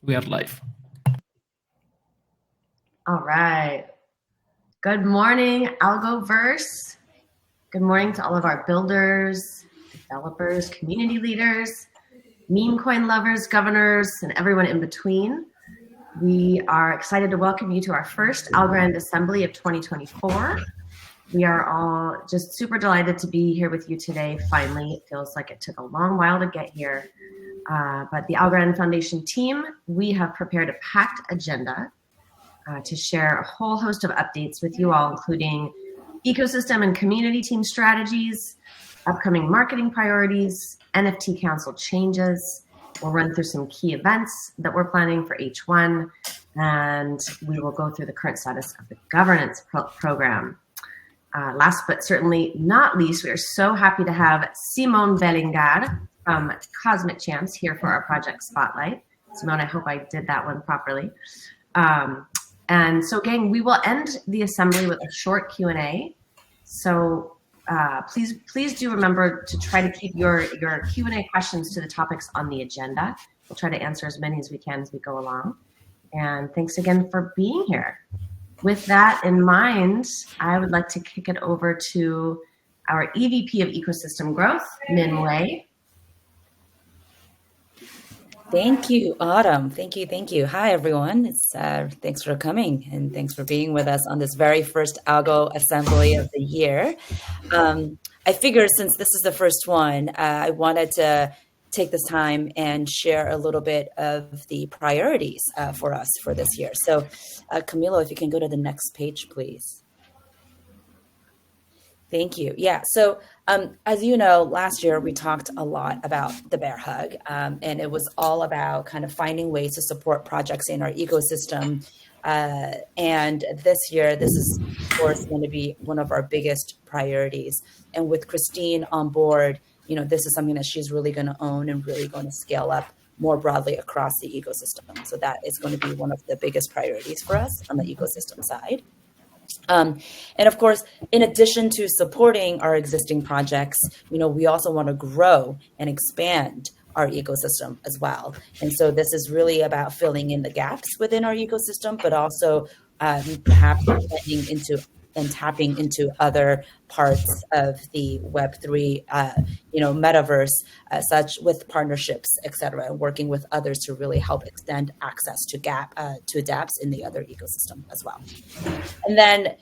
We are live. All right. Good morning, Algoverse. Good morning to all of our builders, developers, community leaders, meme coin lovers, governors, and everyone in between. We are excited to welcome you to our first Algorand Assembly of 2024. We are all just super delighted to be here with you today. Finally, it feels like it took a long while to get here. But the Algorand Foundation team, we have prepared a packed agenda to share a whole host of updates with you all, including ecosystem and community team strategies, upcoming marketing priorities, NFT Council changes. We'll run through some key events that we're planning for H1, and we will go through the current status of the governance program. Last but certainly not least, we are so happy to have Simone Bellingar from Cosmic Champs here for our project spotlight. Simone, I hope I did that one properly. And so, gang, we will end the assembly with a short Q&A. So please do remember to try to keep your Q&A questions to the topics on the agenda. We'll try to answer as many as we can as we go along. And thanks again for being here. With that in mind, I would like to kick it over to our EVP of Ecosystem Growth, Min Wei. Thank you, Autumn. Thank you. Hi, everyone. Thanks for coming and thanks for being with us on this very first Algo Assembly of the year. I figured since this is the first one, I wanted to take this time and share a little bit of the priorities for us for this year. So, Camilo, if you can go to the next page, please. Thank you. Yeah. So as you know, last year we talked a lot about the bear hug, and it was all about kind of finding ways to support projects in our ecosystem. And this year, this is, of course, going to be one of our biggest priorities. And with Christine on board, this is something that she's really going to own and really going to scale up more broadly across the ecosystem. So that is going to be one of the biggest priorities for us on the ecosystem side. And of course, in addition to supporting our existing projects, we also want to grow and expand our ecosystem as well. And so this is really about filling in the gaps within our ecosystem, but also perhaps expanding into and tapping into other parts of the Web3, metaverse, such with partnerships, et cetera, and working with others to really help extend access to dApps in the other ecosystem as well. And then,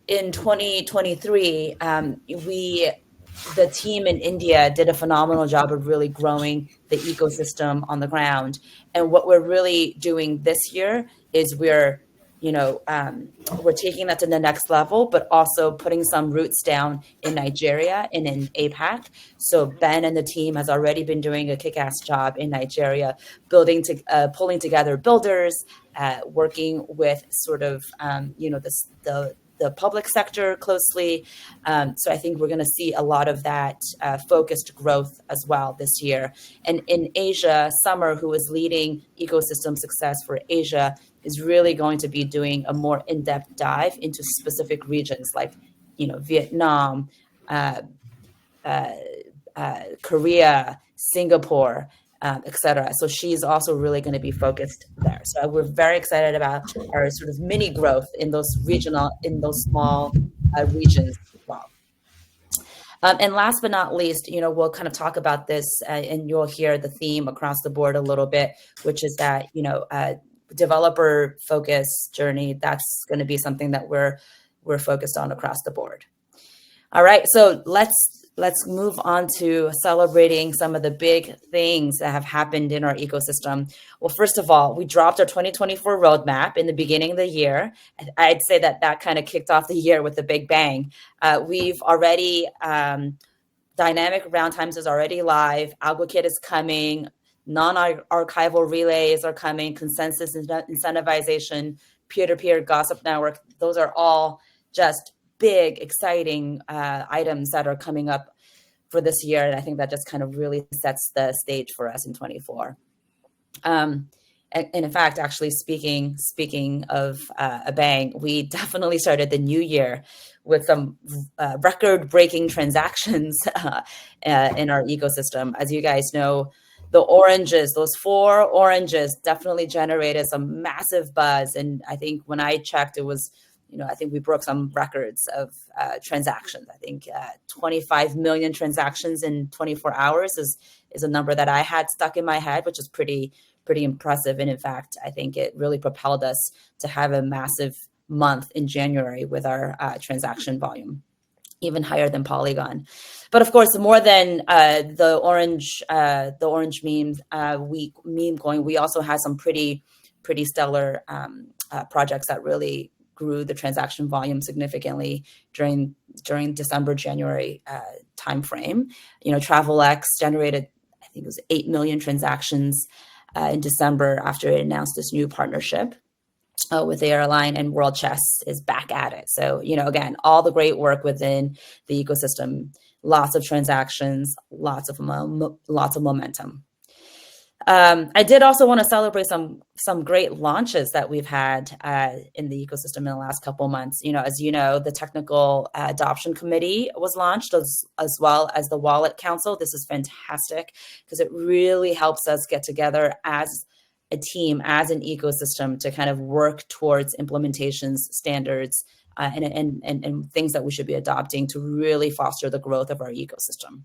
in 2023, the team in India did a phenomenal job of really growing the ecosystem on the ground. And what we're really doing this year is we're taking that to the next level, but also putting some roots down in Nigeria and in APAC. So Ben and the team has already been doing a kick-ass job in Nigeria, pulling together builders, working with sort of, the public sector closely. So I think we're going to see a lot of that focused growth as well this year. And in Asia, Summer, who is leading ecosystem success for Asia, is really going to be doing a more in-depth dive into specific regions like, Vietnam, Korea, Singapore, et cetera. So she's also really going to be focused there. So we're very excited about our sort of mini growth in those small regions as well. And last but not least, we'll kind of talk about this and you'll hear the theme across the board a little bit, which is that, developer focus journey. That's going to be something that we're focused on across the board. All right. So let's move on to celebrating some of the big things that have happened in our ecosystem. Well, first of all, we dropped our 2024 roadmap in the beginning of the year. I'd say that kind of kicked off the year with a big bang. We've already, Dynamic Roundtimes is already live. AlgoKit is coming. Non-archival relays are coming. Consensus incentivization, peer-to-peer gossip network. Those are all just big, exciting items that are coming up for this year. And I think that just kind of really sets the stage for us in 24. And in fact, actually speaking of a bang, we definitely started the new year with some record-breaking transactions in our ecosystem. As you guys know, the oranges, those 4 oranges definitely generated some massive buzz. And I think when I checked, it was, I think we broke some records of transactions. I think 25 million transactions in 24 hours is a number that I had stuck in my head, which is pretty impressive. And in fact, I think it really propelled us to have a massive month in January with our transaction volume, even higher than Polygon. But of course, more than the orange meme coin, we also had some pretty stellar projects that really grew the transaction volume significantly during December, January timeframe. TravelX generated, I think it was 8 million transactions in December after it announced this new partnership with the airline, and World Chess is back at it. So, again, all the great work within the ecosystem, lots of transactions, lots of momentum. I did also want to celebrate some great launches that we've had in the ecosystem in the last couple of months. As you know, the Technical Adoption Committee was launched, as well as the Wallet Council. This is fantastic because it really helps us get together as a team, as an ecosystem, to kind of work towards implementations, standards, and things that we should be adopting to really foster the growth of our ecosystem.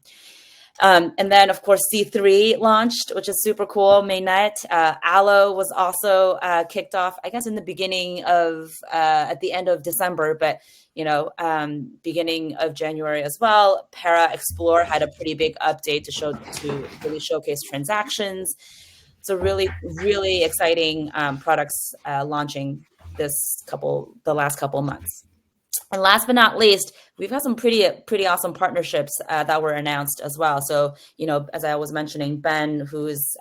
And then, of course, C3 launched, which is super cool. Mainnet. Allo was also kicked off, I guess, in the beginning of, at the end of December, but, beginning of January as well. Para Explore had a pretty big update to really showcase transactions. So really, really exciting products launching the last couple months. And last but not least, we've had some pretty awesome partnerships that were announced as well. So, as I was mentioning, Ben, who is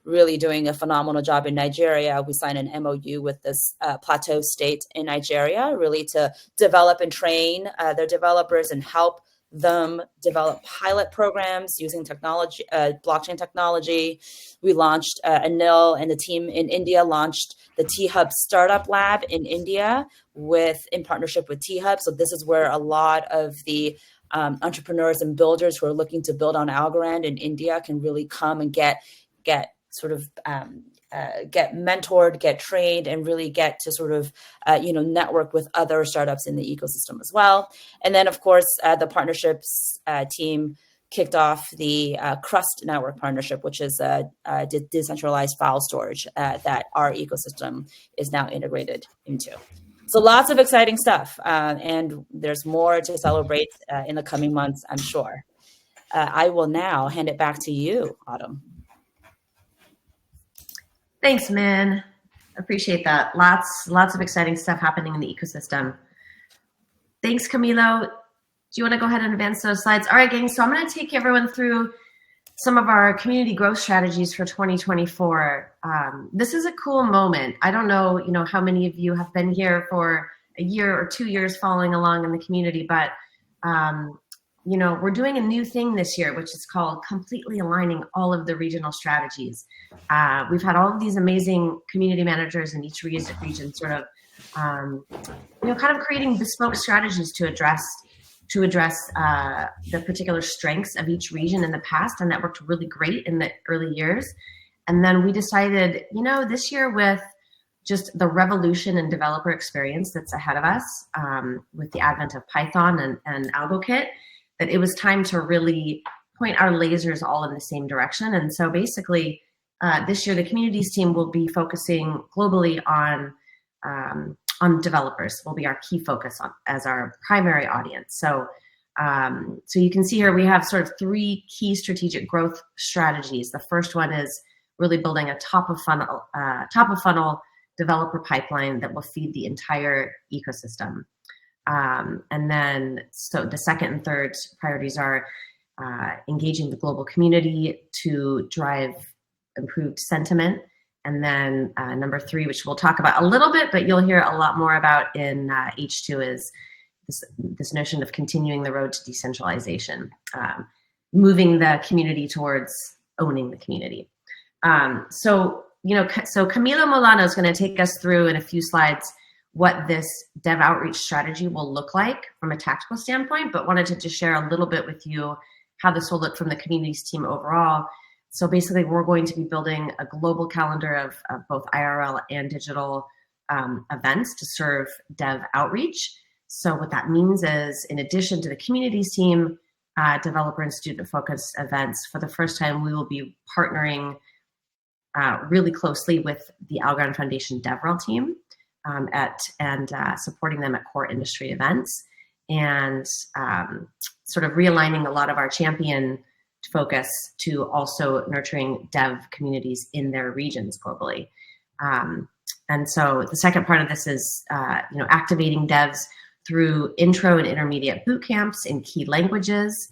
really doing a phenomenal job in Nigeria, we signed an MOU with this Plateau state in Nigeria, really to develop and train their developers and help them develop pilot programs using technology, blockchain technology. We launched Anil and the team in India launched the T-Hub Startup Lab in India in partnership with T-Hub. So this is where a lot of the entrepreneurs and builders who are looking to build on Algorand in India can really come and get sort of get mentored, get trained, and really get to sort of, network with other startups in the ecosystem as well. And then, of course, the partnerships team kicked off the Crust Network partnership, which is a decentralized file storage that our ecosystem is now integrated into. So lots of exciting stuff. And there's more to celebrate in the coming months, I'm sure. I will now hand it back to you, Autumn. Thanks, Min. Appreciate that. Lots of exciting stuff happening in the ecosystem. Thanks, Camilo. Do you want to go ahead and advance those slides? All right, gang. So I'm going to take everyone through some of our community growth strategies for 2024. This is a cool moment. I don't know, how many of you have been here for a year or 2 years following along in the community, but we're doing a new thing this year, which is called completely aligning all of the regional strategies. We've had all of these amazing community managers in each region sort of, kind of creating bespoke strategies to address the particular strengths of each region in the past. And that worked really great in the early years. And then we decided, this year with just the revolution in developer experience that's ahead of us, with the advent of Python and AlgoKit, that it was time to really point our lasers all in the same direction. And so basically, this year, the communities team will be focusing globally on developers. Will be our key focus as our primary audience. So you can see here we have sort of 3 key strategic growth strategies. The first one is really building a top of funnel developer pipeline that will feed the entire ecosystem. And then, so the second and third priorities are engaging the global community to drive improved sentiment. And then number 3, which we'll talk about a little bit, but you'll hear a lot more about in H2, is this notion of continuing the road to decentralization, moving the community towards owning the community. So Camilo Milano is going to take us through in a few slides what this dev outreach strategy will look like from a tactical standpoint, but wanted to just share a little bit with you how this will look from the communities team overall. So basically, we're going to be building a global calendar of both IRL and digital events to serve dev outreach. So what that means is, in addition to the communities team, developer and student focused events, for the first time, we will be partnering really closely with the Algorand Foundation DevRel team and supporting them at core industry events, and sort of realigning a lot of our champion focus to also nurturing dev communities in their regions globally. And so the second part of this is activating devs through intro and intermediate boot camps in key languages.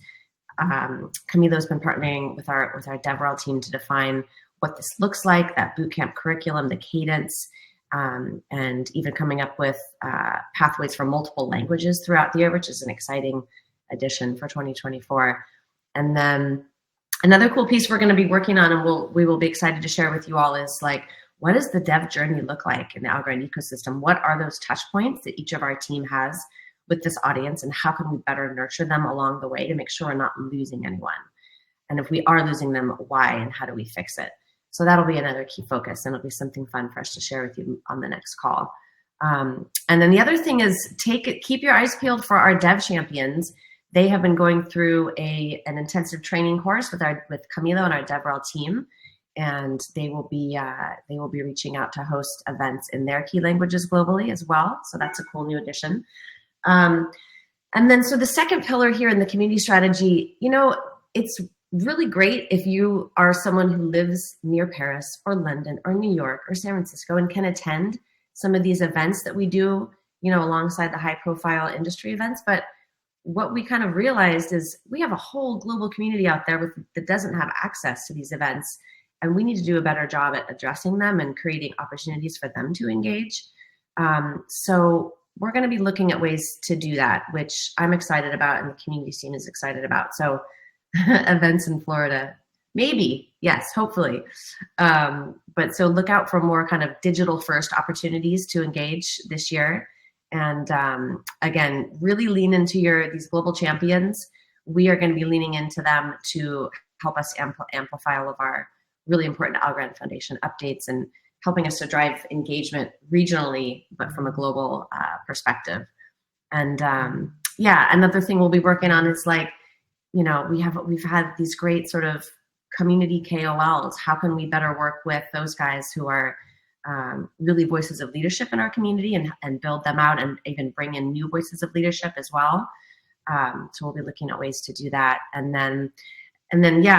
Camilo's been partnering with our DevRel team to define what this looks like, that boot camp curriculum, the cadence, and even coming up with pathways for multiple languages throughout the year, which is an exciting addition for 2024. And then another cool piece we're going to be working on, and we will be excited to share with you all, is like, what does the dev journey look like in the Algorand ecosystem? What are those touch points that each of our team has with this audience, and how can we better nurture them along the way to make sure we're not losing anyone? And if we are losing them, why, and how do we fix it? So that'll be another key focus, and it'll be something fun for us to share with you on the next call. And then the other thing is keep your eyes peeled for our dev champions. They have been going through an intensive training course with Camilo and our DevRel team, and they will be reaching out to host events in their key languages globally as well. So that's a cool new addition. And then so the second pillar here in the community strategy, it's really great if you are someone who lives near Paris or London or New York or San Francisco and can attend some of these events that we do, alongside the high profile industry events. But what we kind of realized is we have a whole global community out there that doesn't have access to these events, and we need to do a better job at addressing them and creating opportunities for them to engage. So we're going to be looking at ways to do that, which I'm excited about and the community scene is excited about. So events in Florida, maybe, yes, hopefully. But so look out for more kind of digital first opportunities to engage this year. And again, really lean into these global champions. We are going to be leaning into them to help us amplify all of our really important Algorand Foundation updates and helping us to drive engagement regionally, but from a global perspective. And another thing we'll be working on is we've had these great sort of community KOLs. How can we better work with those guys who are really voices of leadership in our community and build them out and even bring in new voices of leadership as well. So we'll be looking at ways to do that. And then,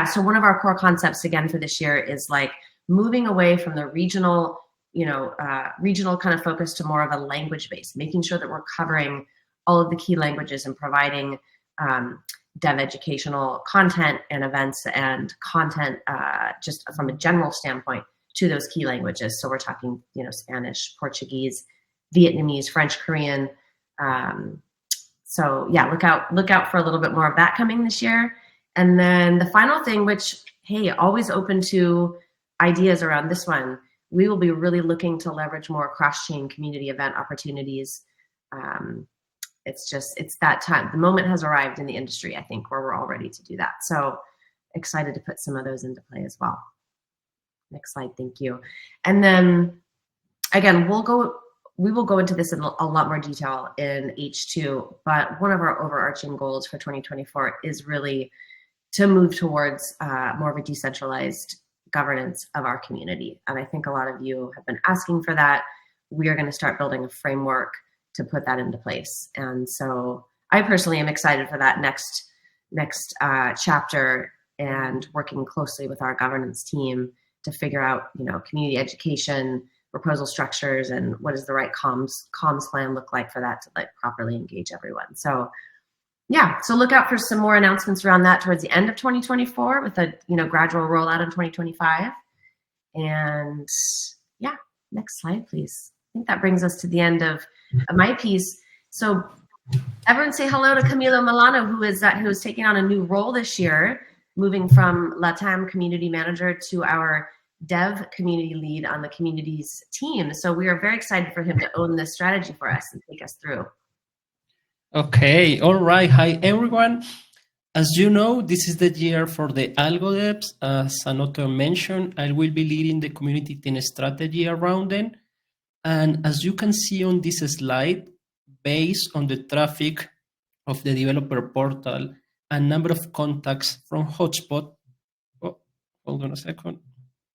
so one of our core concepts again for this year is like moving away from the regional kind of focus to more of a language base, making sure that we're covering all of the key languages and providing dev educational content and events and content just from a general standpoint to those key languages. So we're talking, Spanish, Portuguese, Vietnamese, French, Korean. So yeah, look out for a little bit more of that coming this year. And then the final thing, which, hey, always open to ideas around this one, we will be really looking to leverage more cross-chain community event opportunities. It's that time. The moment has arrived in the industry, I think, where we're all ready to do that. So excited to put some of those into play as well. Next slide, thank you. And then again, we will go into this in a lot more detail in H2, but one of our overarching goals for 2024 is really to move towards more of a decentralized governance of our community. And I think a lot of you have been asking for that. We are going to start building a framework to put that into place. And so I personally am excited for that next chapter and working closely with our governance team to figure out, community education, proposal structures, and what does the right comms plan look like for that to properly engage everyone. So yeah, so look out for some more announcements around that towards the end of 2024 with a gradual rollout in 2025. And yeah, next slide, please. I think that brings us to the end of my piece. So everyone say hello to Camilo Milano, who is taking on a new role this year, moving from LATAM community manager to our dev community lead on the communities team. So we are very excited for him to own this strategy for us and take us through. Okay, all right. Hi, everyone. As you know, this is the year for the Algo Devs. As Anoto mentioned, I will be leading the community team strategy around them. And as you can see on this slide, based on the traffic of the developer portal and number of contacts from Hotspot, oh, hold on a second.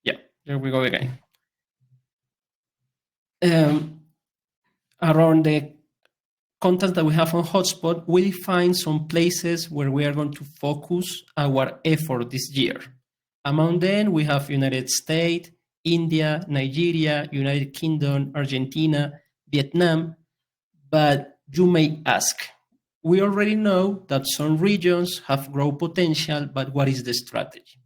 Yeah, there we go again. Around the contacts that we have on Hotspot, we define some places where we are going to focus our effort this year. Among them, we have United States, India, Nigeria, United Kingdom, Argentina, Vietnam. But you may ask, we already know that some regions have growth potential, but what is the strategy?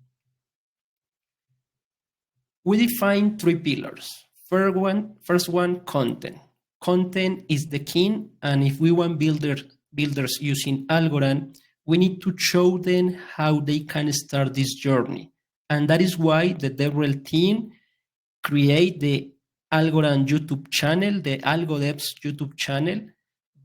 We define 3 pillars. First one, content. Content is the king, and if we want builders using Algorand, we need to show them how they can start this journey. And that is why the DevRel team create the Algorand YouTube channel, the Algo Devs YouTube channel.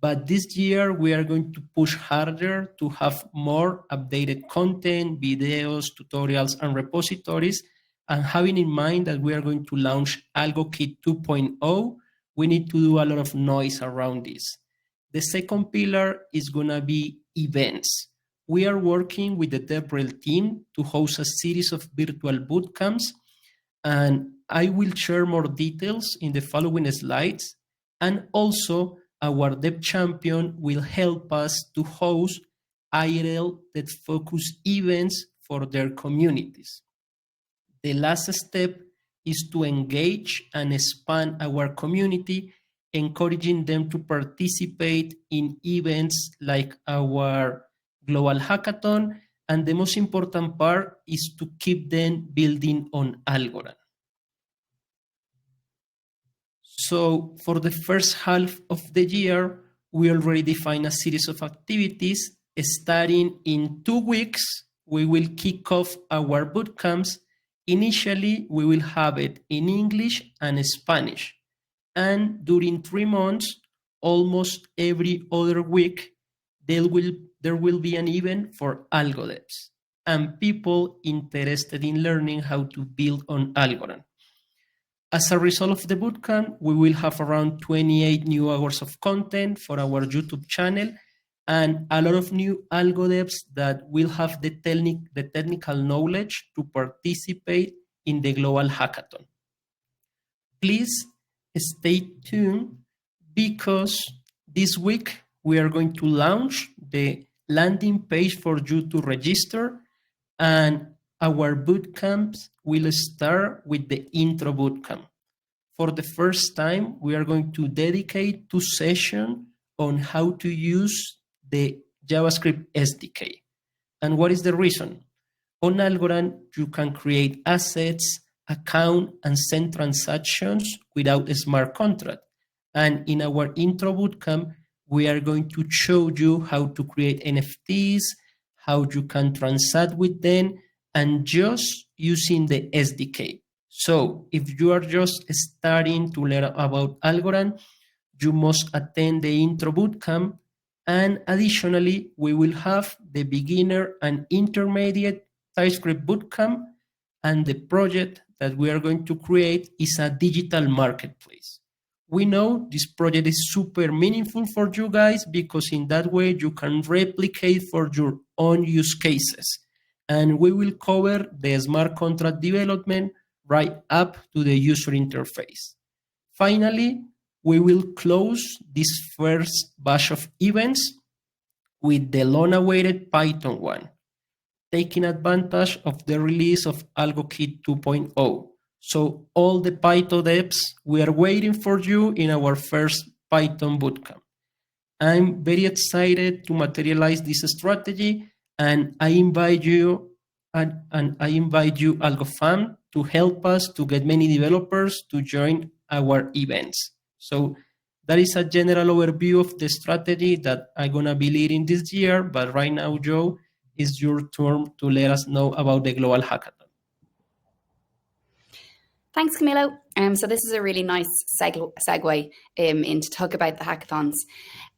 But this year, we are going to push harder to have more updated content, videos, tutorials, and repositories. And having in mind that we are going to launch AlgoKit 2.0, we need to do a lot of noise around this. The second pillar is going to be events. We are working with the DevRel team to host a series of virtual bootcamps, and I will share more details in the following slides. And also, our Dev Champion will help us to host IRL that focus events for their communities. The last step is to engage and expand our community, encouraging them to participate in events like our global hackathon. And the most important part is to keep them building on Algorand. So for the first half of the year, we already defined a series of activities. Starting in 2 weeks, we will kick off our bootcamps. Initially, we will have it in English and Spanish. And during 3 months, almost every other week, there will be an event for Algo Devs and people interested in learning how to build on Algorand. As a result of the bootcamp, we will have around 28 new hours of content for our YouTube channel and a lot of new Algo Devs that will have the technical knowledge to participate in the global hackathon. Please stay tuned because this week we are going to launch the landing page for you to register, and our bootcamps will start with the intro bootcamp. For the first time, we are going to dedicate 2 sessions on how to use the JavaScript SDK. And what is the reason? On Algorand, you can create assets, account, and send transactions without a smart contract. And in our intro bootcamp, we are going to show you how to create NFTs, how you can transact with them, and just using the SDK. So if you are just starting to learn about Algorand, you must attend the intro bootcamp. And additionally, we will have the beginner and intermediate TypeScript bootcamp. And the project that we are going to create is a digital marketplace. We know this project is super meaningful for you guys because in that way you can replicate for your own use cases. And we will cover the smart contract development right up to the user interface. Finally, we will close this first batch of events with the long-awaited Python one, taking advantage of the release of AlgoKit 2.0. So all the Python devs, we are waiting for you in our first Python bootcamp. I'm very excited to materialize this strategy, and I invite you, AlgoFam, to help us to get many developers to join our events. So that is a general overview of the strategy that I'm going to be leading this year. But right now, Joe, it's your turn to let us know about the Global Hackathon. Thanks, Camilo. So this is a really nice segue in to talk about the hackathons.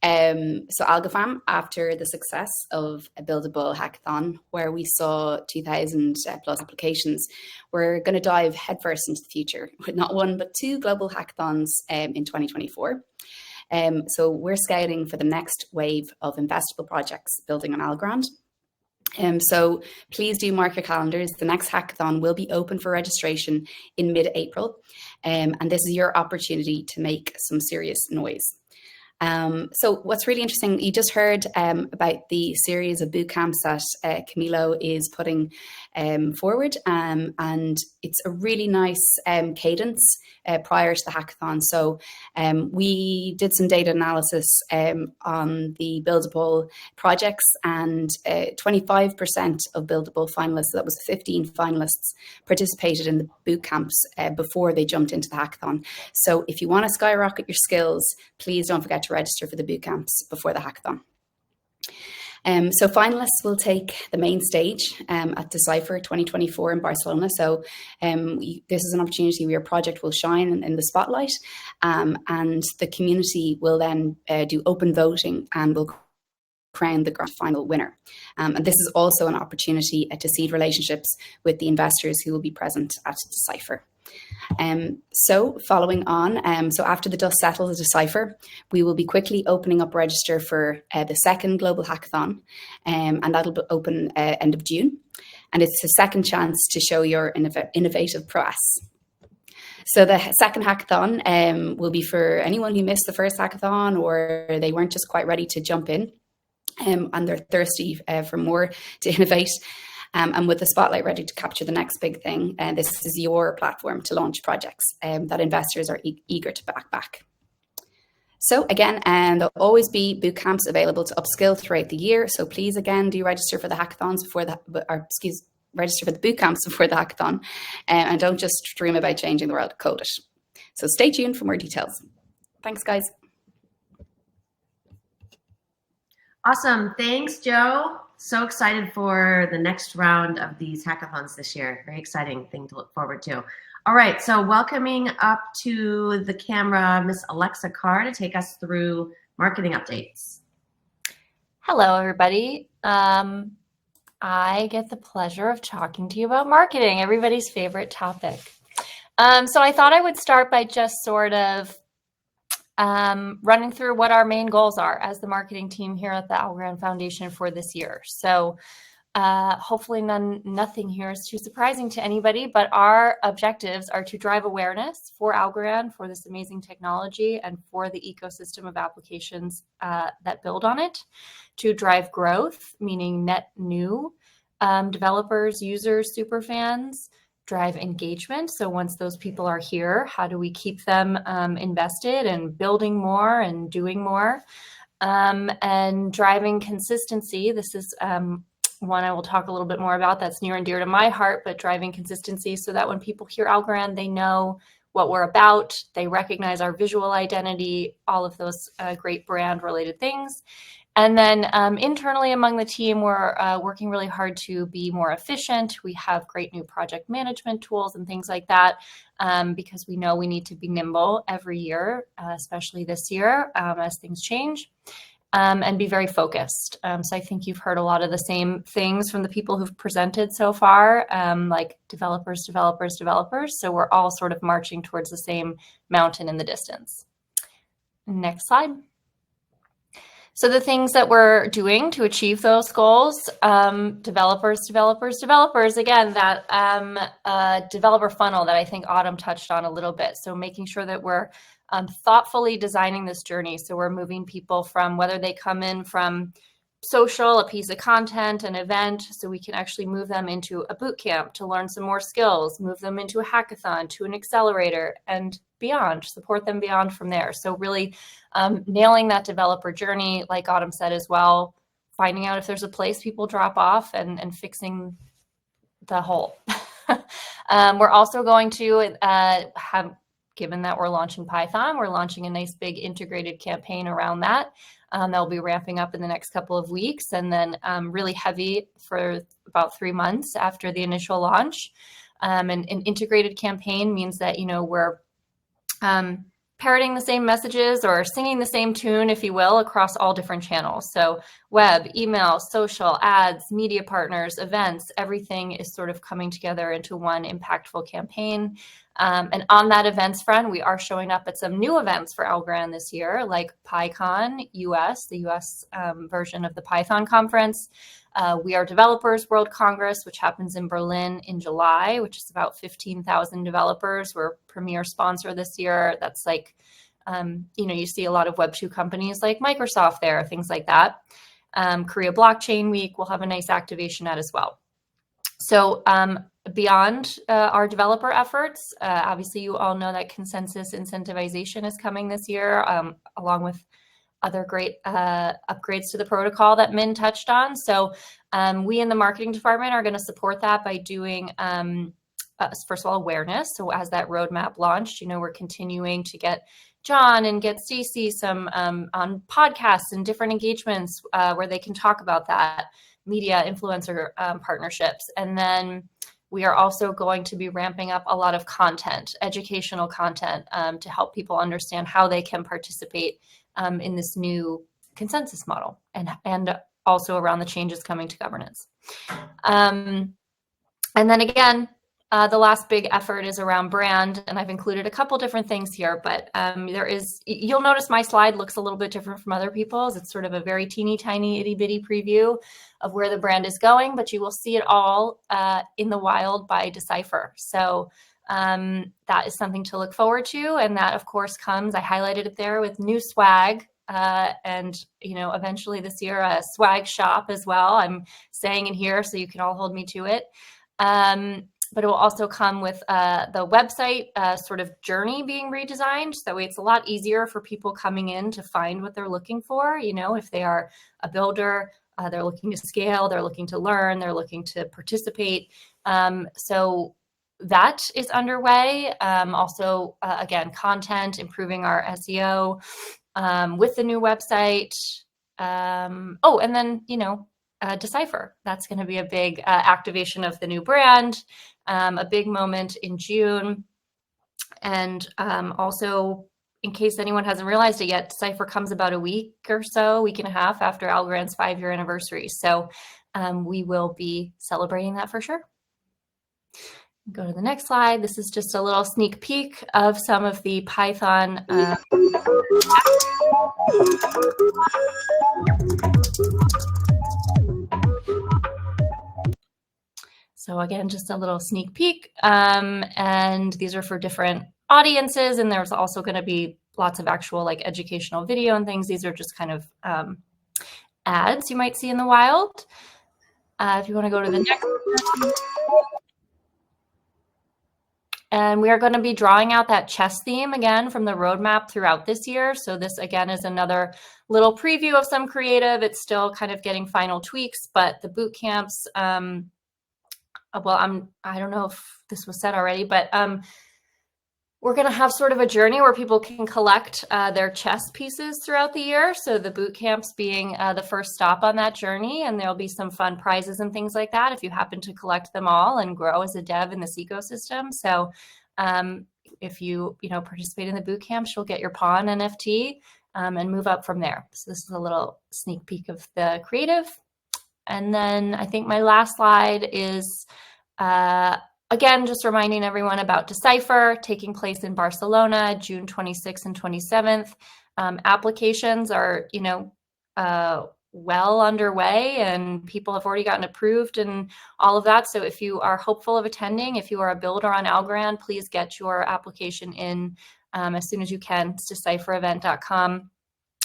So Algorand, after the success of a Buildable hackathon, where we saw 2,000 plus applications, we're going to dive headfirst into the future with not one, but 2 global hackathons in 2024. So we're scouting for the next wave of investable projects building on Algorand. So please do mark your calendars. The next hackathon will be open for registration in mid-April. And this is your opportunity to make some serious noise. So what's really interesting, you just heard about the series of boot camps that Camilo is putting forward, and it's a really nice cadence prior to the hackathon. So we did some data analysis on the Buildable projects, and 25% of Buildable finalists, so that was 15 finalists, participated in the boot camps before they jumped into the hackathon. So if you want to skyrocket your skills, please don't forget to register for the boot camps before the hackathon. So finalists will take the main stage at Decipher 2024 in Barcelona. So this is an opportunity where your project will shine in the spotlight, and the community will then do open voting and will crown the grand final winner. And this is also an opportunity to seed relationships with the investors who will be present at Decipher. So following on, so after the dust settles at Decipher, we will be quickly opening up register for the second global hackathon, and that'll be open end of June. And it's a second chance to show your innovative prowess. So the second hackathon will be for anyone who missed the first hackathon, or they weren't just quite ready to jump in, and they're thirsty for more to innovate. And with the spotlight ready to capture the next big thing, this is your platform to launch projects that investors are eager to back. So again, there'll always be boot camps available to upskill throughout the year. So please, again, do register for the hackathons register for the boot camps before the hackathon, and don't just dream about changing the world, code it. So stay tuned for more details. Thanks, guys. Awesome. Thanks, Joe. So excited for the next round of these hackathons this year. Very exciting thing to look forward to. All right, so welcoming up to the camera, Miss Alexa Carr, to take us through marketing updates. Hello, everybody. I get the pleasure of talking to you about marketing, everybody's favorite topic. So I thought I would start by just sort of running through what our main goals are as the marketing team here at the Algorand Foundation for this year. So hopefully nothing here is too surprising to anybody, but our objectives are to drive awareness for Algorand, for this amazing technology, and for the ecosystem of applications that build on it, to drive growth, meaning net new developers, users, superfans, drive engagement. So once those people are here, how do we keep them invested and building more and doing more? And driving consistency. This is one I will talk a little bit more about that's near and dear to my heart, but driving consistency so that when people hear Algorand, they know what we're about, they recognize our visual identity, all of those great brand related things. And then internally among the team, we're working really hard to be more efficient. We have great new project management tools and things like that, because we know we need to be nimble every year, especially this year as things change, and be very focused. So I think you've heard a lot of the same things from the people who've presented so far, like developers, developers, developers. So we're all sort of marching towards the same mountain in the distance. Next slide. So the things that we're doing to achieve those goals, developers, developers, developers, again, that developer funnel that I think Autumn touched on a little bit. So making sure that we're thoughtfully designing this journey. So we're moving people from whether they come in from social, a piece of content, an event, so we can actually move them into a boot camp to learn some more skills, move them into a hackathon, to an accelerator, and beyond, support them beyond from there. So really nailing that developer journey, like Autumn said as well, finding out if there's a place people drop off and fixing the hole. We're also going to have, given that we're launching Python, we're launching a nice big integrated campaign around that. That'll be ramping up in the next couple of weeks, and then really heavy for about 3 months after the initial launch. An integrated campaign means that, we're parroting the same messages or singing the same tune, if you will, across all different channels. So web, email, social, ads, media partners, events, everything is sort of coming together into one impactful campaign. And on that events front, we are showing up at some new events for Algorand this year, like PyCon US, the US version of the Python conference. We are Developers World Congress, which happens in Berlin in July, which is about 15,000 developers. We're premier sponsor this year. That's like, you see a lot of Web2 companies like Microsoft there, things like that. Korea Blockchain Week, we'll have a nice activation at as well. So beyond our developer efforts, obviously you all know that consensus incentivization is coming this year, along with other great upgrades to the protocol that Min touched on. So we in the marketing department are going to support that by doing, first of all, awareness. So as that roadmap launched, we're continuing to get John and get Stacey some on podcasts and different engagements where they can talk about that, media influencer partnerships. And then we are also going to be ramping up a lot of content, educational content, to help people understand how they can participate in this new consensus model, and also around the changes coming to governance. And then again, the last big effort is around brand, and I've included a couple different things here, but you'll notice my slide looks a little bit different from other people's. It's sort of a very teeny tiny itty bitty preview of where the brand is going, but you will see it all in the wild by Decipher. So that is something to look forward to. And that, of course, comes, I highlighted it there, with new swag. And, eventually this year, a swag shop as well. I'm saying in here so you can all hold me to it. But it will also come with the website sort of journey being redesigned. So that way it's a lot easier for people coming in to find what they're looking for. If they are a builder, they're looking to scale, they're looking to learn, they're looking to participate. So that is underway. Also, again, content, improving our SEO with the new website. And then, Decipher. That's going to be a big activation of the new brand, a big moment in June. And also, in case anyone hasn't realized it yet, Decipher comes about a week and a half after Algorand's 5-year anniversary. So we will be celebrating that for sure. Go to the next slide. This is just a little sneak peek of some of the Python. So again, just a little sneak peek. And these are for different audiences. And there's also going to be lots of actual like educational video and things. These are just kind of ads you might see in the wild. If you want to go to the next one. And we are going to be drawing out that chess theme again from the roadmap throughout this year. So this again is another little preview of some creative. It's still kind of getting final tweaks, but the boot camps, I don't know if this was said already, but we're going to have sort of a journey where people can collect their chess pieces throughout the year. So the boot camps being the first stop on that journey, and there'll be some fun prizes and things like that if you happen to collect them all and grow as a dev in this ecosystem. So if you participate in the boot camps, you'll get your pawn NFT and move up from there. So this is a little sneak peek of the creative. And then I think my last slide is again, just reminding everyone about Decipher taking place in Barcelona, June 26th and 27th. Applications are, well underway, and people have already gotten approved and all of that. So if you are hopeful of attending, if you are a builder on Algorand, please get your application in as soon as you can. It's decipherevent.com.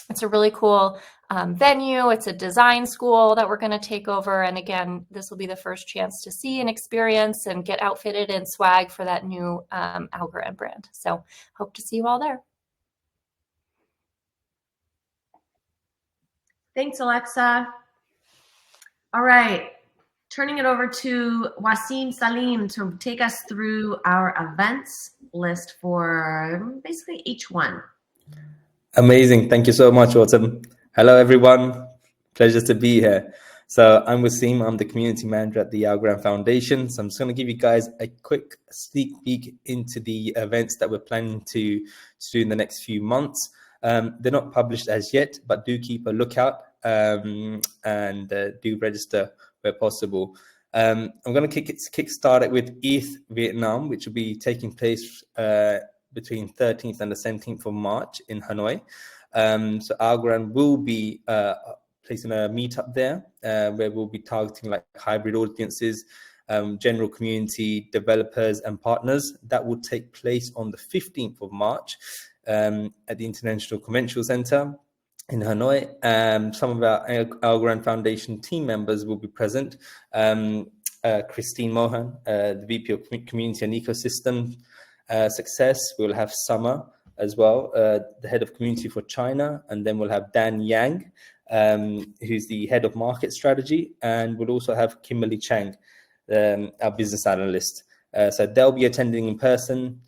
It's a really cool venue. It's a design school that we're going to take over. And again, this will be the first chance to see and experience and get outfitted in swag for that new Algorand brand. So hope to see you all there. Thanks, Alexa. All right. Turning it over to Wasim Salim to take us through our events list for basically each one. Amazing. Thank you so much, Autumn. Hello, everyone. Pleasure to be here. So I'm Wasim, I'm the community manager at the Algorand Foundation. So I'm just going to give you guys a quick sneak peek into the events that we're planning to do in the next few months. They're not published as yet, but do keep a lookout and do register where possible. I'm going to kickstart it with ETH Vietnam, which will be taking place between 13th and the 17th of March in Hanoi. So Algorand will be placing a meetup there where we'll be targeting like hybrid audiences, general community, developers and partners. That will take place on the 15th of March at the International Convention Center in Hanoi. Some of our Algorand Foundation team members will be present. Christine Mohan, the VP of Community and Ecosystem Success. We'll have Summer as well, the head of community for China. And then we'll have Dan Yang, who's the head of market strategy. And we'll also have Kimberly Chang, our business analyst. So they'll be attending in person.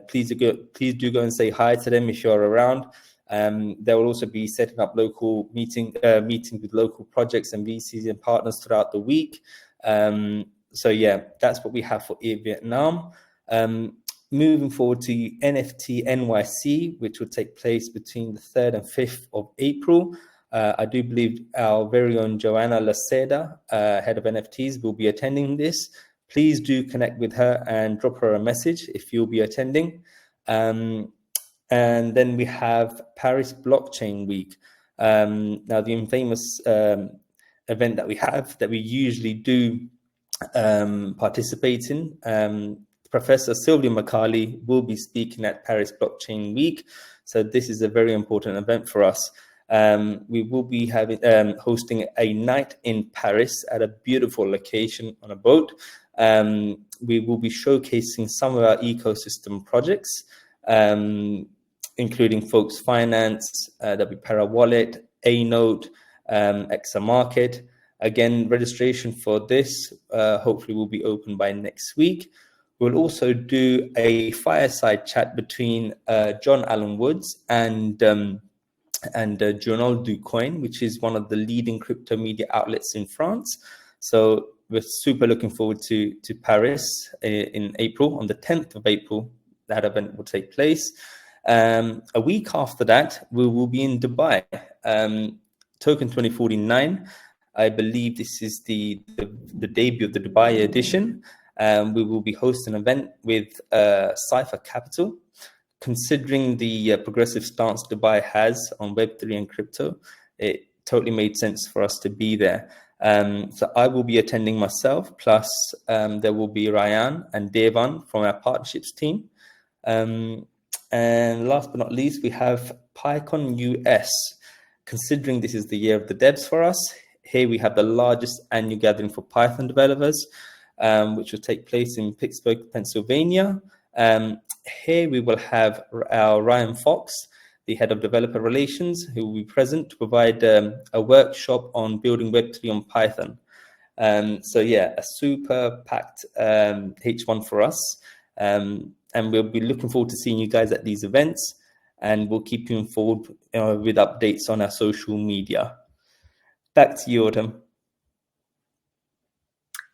Please do go and say hi to them if you're around. They will also be setting up local meetings with local projects and VCs and partners throughout the week. So yeah, that's what we have for Vietnam. Moving forward to NFT NYC, which will take place between the 3rd and 5th of April. I do believe our very own Joanna Laceda, head of NFTs, will be attending this. Please do connect with her and drop her a message if you'll be attending. And then we have Paris Blockchain Week. Now, the infamous event that we usually do participate in. Professor Sylvia McCarley will be speaking at Paris Blockchain Week. So this is a very important event for us. We will be hosting a night in Paris at a beautiful location on a boat. We will be showcasing some of our ecosystem projects, including Folks Finance, there'll be Para Wallet, A-Note, Exa Market. Again, registration for this hopefully will be open by next week. We'll also do a fireside chat between John Allen Woods and Journal du Coin, which is one of the leading crypto media outlets in France. So we're super looking forward to Paris in April. On the 10th of April, that event will take place. A week after that, we will be in Dubai. Token 2049, I believe this is the debut of the Dubai edition. We will be hosting an event with Cypher Capital. Considering the progressive stance Dubai has on Web3 and crypto, it totally made sense for us to be there. So I will be attending myself, plus there will be Ryan and Devan from our partnerships team. And last but not least, we have PyCon US. Considering this is the year of the devs for us, here we have the largest annual gathering for Python developers, which will take place in Pittsburgh, Pennsylvania. Here we will have our Ryan Fox, the head of developer relations, who will be present to provide a workshop on building Web3 on Python. So yeah, a super packed H1 for us. And we'll be looking forward to seeing you guys at these events, and we'll keep you informed with updates on our social media. Back to you, Autumn.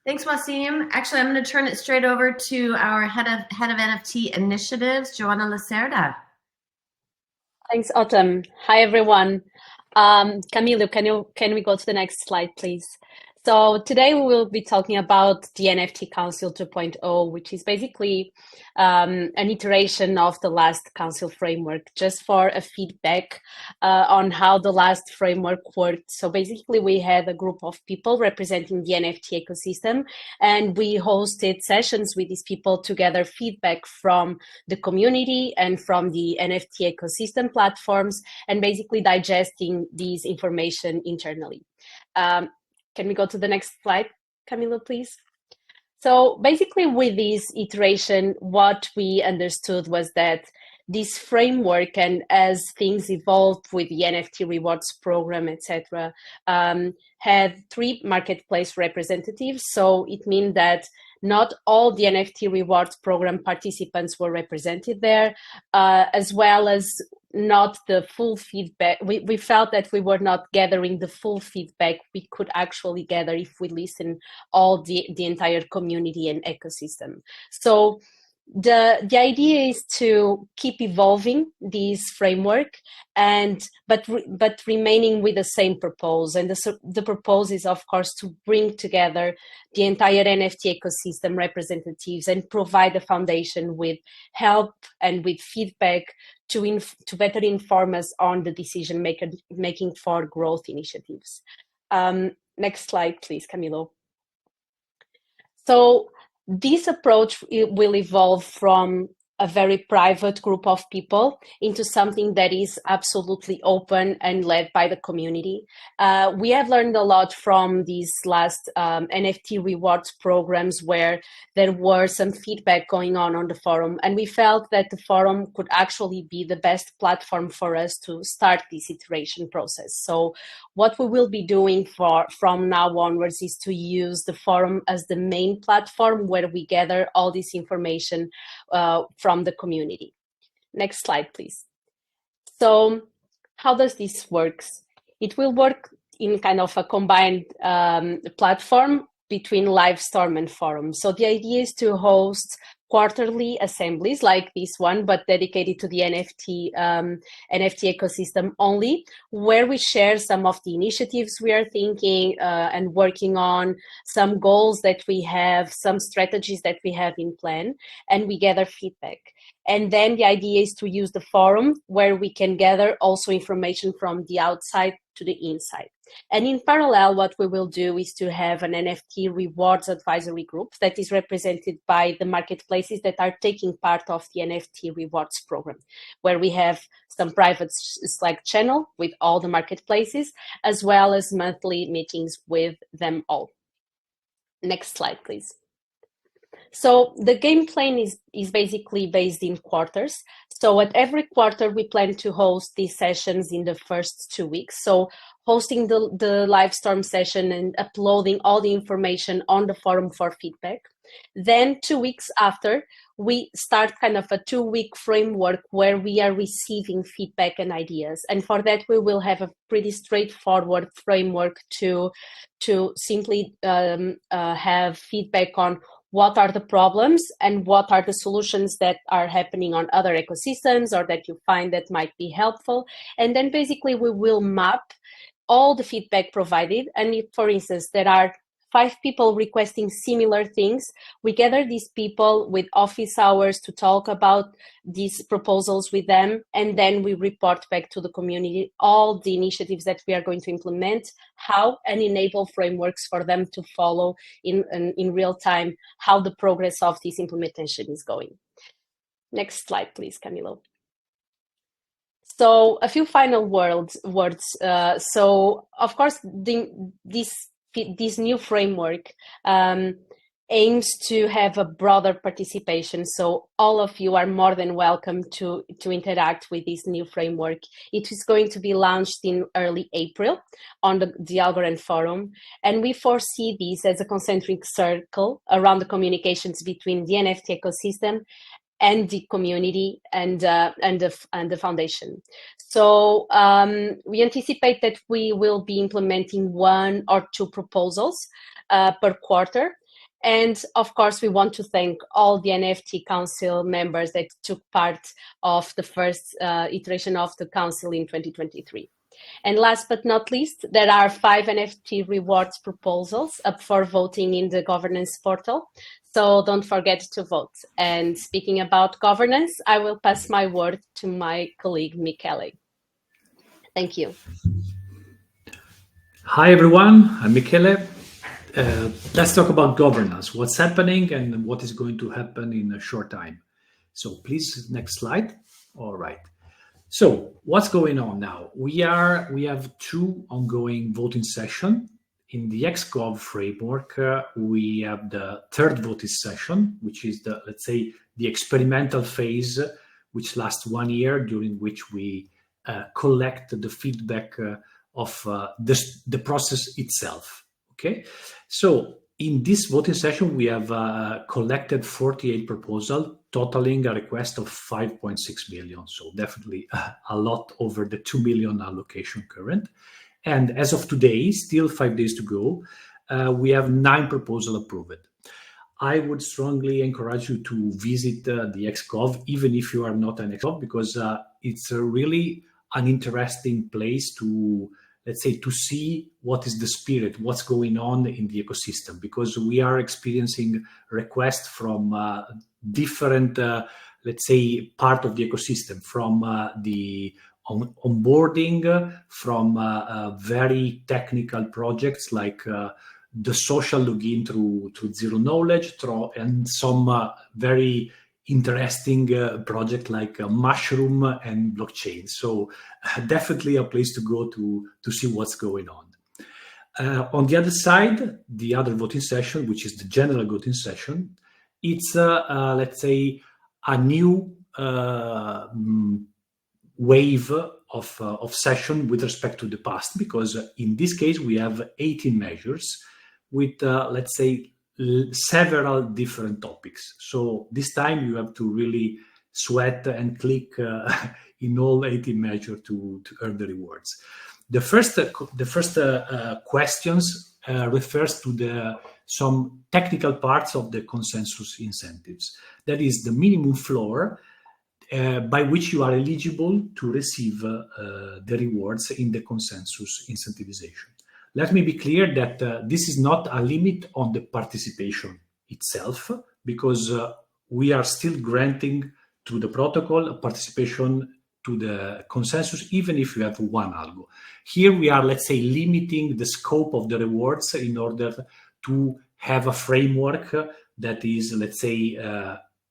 Thanks, Wasim. Actually, I'm going to turn it straight over to our head of NFT initiatives, Joanna Lacerda. Thanks, Autumn. Hi, everyone. Camilo, can we go to the next slide, please? So today we will be talking about the NFT Council 2.0, which is basically an iteration of the last council framework, just for a feedback on how the last framework worked. So basically we had a group of people representing the NFT ecosystem, and we hosted sessions with these people to gather feedback from the community and from the NFT ecosystem platforms, and basically digesting these information internally. Can we go to the next slide, Camilo, please? So basically with this iteration, what we understood was that this framework, and as things evolved with the NFT rewards program, etc., had 3 marketplace representatives. So it means that not all the NFT rewards program participants were represented there, as well as not the full feedback. We felt that we were not gathering the full feedback we could actually gather if we listen all the entire community and ecosystem. So the idea is to keep evolving this framework, but remaining with the same purpose. And the purpose is, of course, to bring together the entire NFT ecosystem representatives and provide a foundation with help and with feedback to better inform us on the decision making for growth initiatives. Next slide, please, Camilo. So this approach will evolve from a very private group of people into something that is absolutely open and led by the community. We have learned a lot from these last NFT rewards programs where there were some feedback going on the forum, and we felt that the forum could actually be the best platform for us to start this iteration process. So what we will be doing from now onwards is to use the forum as the main platform where we gather all this information from the community. Next slide, please. So how does this work? It will work in kind of a combined platform between Livestorm and forum. So the idea is to host quarterly assemblies like this one, but dedicated to the NFT ecosystem only, where we share some of the initiatives we are thinking and working on, some goals that we have, some strategies that we have in plan, and we gather feedback. And then the idea is to use the forum where we can gather also information from the outside to the inside. And in parallel, what we will do is to have an NFT rewards advisory group that is represented by the marketplaces that are taking part of the NFT rewards program, where we have some private Slack channel with all the marketplaces, as well as monthly meetings with them all. Next slide, please. So the game plan is basically based in quarters. So at every quarter, we plan to host these sessions in the first 2 weeks. So hosting the Livestorm session and uploading all the information on the forum for feedback. Then 2 weeks after, we start kind of a 2-week framework where we are receiving feedback and ideas. And for that, we will have a pretty straightforward framework to simply have feedback on what are the problems and what are the solutions that are happening on other ecosystems or that you find that might be helpful. And then basically we will map all the feedback provided. And if, for instance, there are 5 people requesting similar things, we gather these people with office hours to talk about these proposals with them, and then we report back to the community all the initiatives that we are going to implement, how, and enable frameworks for them to follow in real time how the progress of this implementation is going. Next slide, please, Camilo. So a few final words. So of course, this new framework aims to have a broader participation. So all of you are more than welcome to interact with this new framework. It is going to be launched in early April on the Algorand forum. And we foresee this as a concentric circle around the communications between the NFT ecosystem and the community and the foundation. So we anticipate that we will be implementing 1 or 2 proposals per quarter. And of course, we want to thank all the NFT Council members that took part of the first iteration of the Council in 2023. And last but not least, there are 5 NFT rewards proposals up for voting in the governance portal. So don't forget to vote. And speaking about governance, I will pass my word to my colleague, Michele. Thank you. Hi, everyone. I'm Michele. Let's talk about governance, what's happening and what is going to happen in a short time. So please, next slide. All right. So what's going on now? We have 2 ongoing voting sessions. In the XGov framework, we have the 3rd voting session, which is let's say, the experimental phase, which lasts 1 year, during which we collect the feedback of the process itself. Okay, so in this voting session, we have collected 48 proposals, totaling a request of 5.6 million. So definitely a lot over the 2 million allocation current. And as of today, still 5 days to go, we have 9 proposals approved. I would strongly encourage you to visit the XGov, even if you are not an XGov, because it's really an interesting place to, let's say, to see what is the spirit, what's going on in the ecosystem, because we are experiencing requests from different, let's say, part of the ecosystem, from the onboarding, from very technical projects like the social login through Zero Knowledge, and some very interesting project like Mushroom and blockchain. So definitely a place to go to see what's going on. On the other side, the other voting session, which is the general voting session, it's let's say a new wave of session with respect to the past, because in this case we have 18 measures with let's say several different topics. So this time you have to really sweat and click in all 18 measures to earn the rewards. The first questions refers to some technical parts of the consensus incentives. That is the minimum floor by which you are eligible to receive the rewards in the consensus incentivization. Let me be clear that this is not a limit on the participation itself, because we are still granting through the protocol participation to the consensus, even if you have one algo. Here we are, let's say, limiting the scope of the rewards in order to have a framework that is, let's say,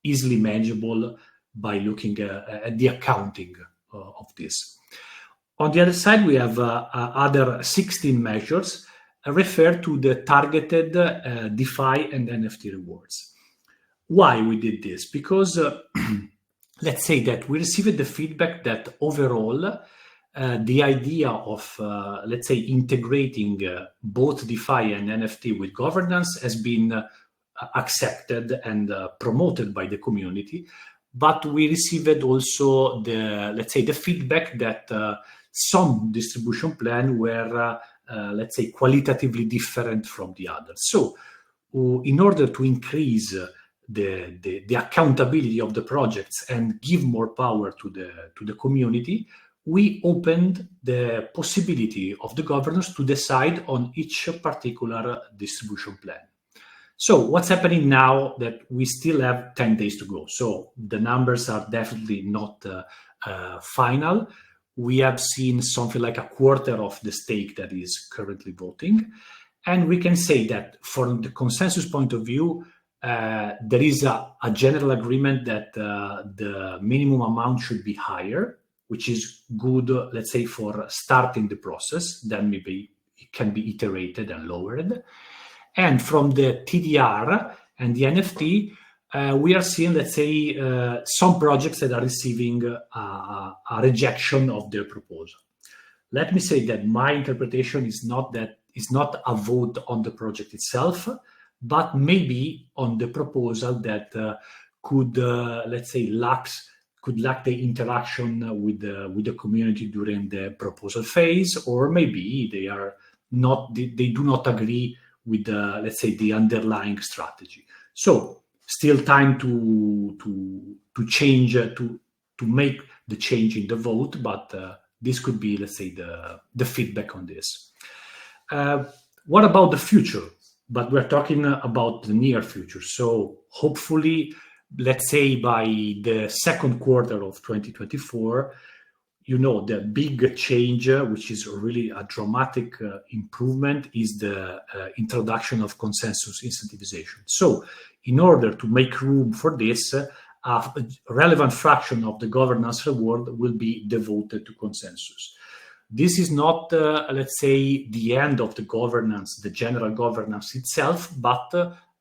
easily manageable by looking at the accounting of this. On the other side, we have other 16 measures refer to the targeted DeFi and NFT rewards. Why we did this? Because let's say that we received the feedback that overall the idea of, let's say, integrating both DeFi and NFT with governance has been accepted and promoted by the community. But we received also let's say, the feedback that some distribution plan were, let's say, qualitatively different from the others. So in order to increase the accountability of the projects and give more power to the community, we opened the possibility of the governors to decide on each particular distribution plan. So what's happening now that we still have 10 days to go? So the numbers are definitely not final. We have seen something like a quarter of the stake that is currently voting. And we can say that from the consensus point of view, there is a general agreement that the minimum amount should be higher, which is good, let's say, for starting the process. Then maybe it can be iterated and lowered. And from the TDR and the NFT, we are seeing, let's say, some projects that are receiving a rejection of their proposal. Let me say that my interpretation is not a vote on the project itself, but maybe on the proposal that could, let's say, lack the interaction with the community during the proposal phase, or maybe they do not agree with let's say, the underlying strategy. So still time to change, to make the change in the vote, but this could be, let's say, the feedback on this. What about the future? But we're talking about the near future. So hopefully, let's say by the second quarter of 2024, the big change, which is really a dramatic improvement, is the introduction of consensus incentivization. So in order to make room for this, a relevant fraction of the governance reward will be devoted to consensus. This is not, let's say, the end of the governance, the general governance itself, but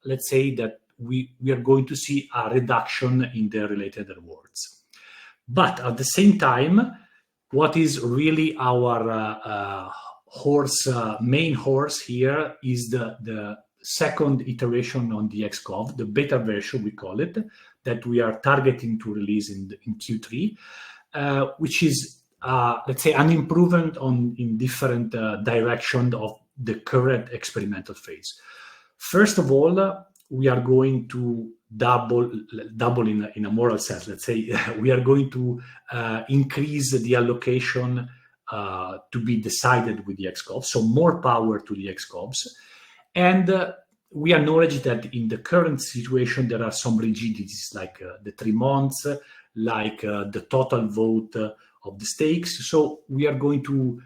let's say that we are going to see a reduction in the related rewards. But at the same time, what is really our main horse here is the second iteration on the XCOV, the beta version we call it, that we are targeting to release in Q3, which is, let's say, an improvement in different directions of the current experimental phase. First of all, we are going to double in a moral sense. Let's say we are going to increase the allocation to be decided with the XCOV, so more power to the XCOVs. And we acknowledge that in the current situation, there are some rigidities like the 3 months, like the total vote of the stakes. So we are going to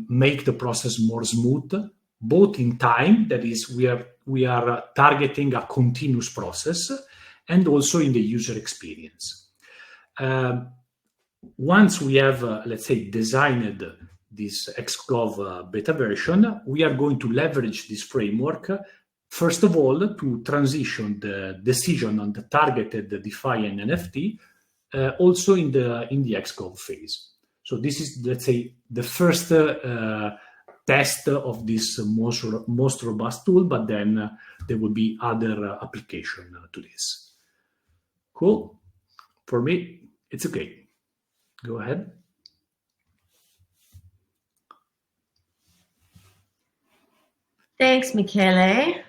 make the process more smooth, both in time, that is, we are targeting a continuous process, and also in the user experience. Once we have, let's say, designed this XCOV beta version, we are going to leverage this framework, first of all, to transition the decision on the targeted DeFi and NFT also in the XCOV phase. So this is, let's say, the first test of this most robust tool, but then there will be other application to this. Cool. For me, it's okay. Go ahead. Thanks, Michele.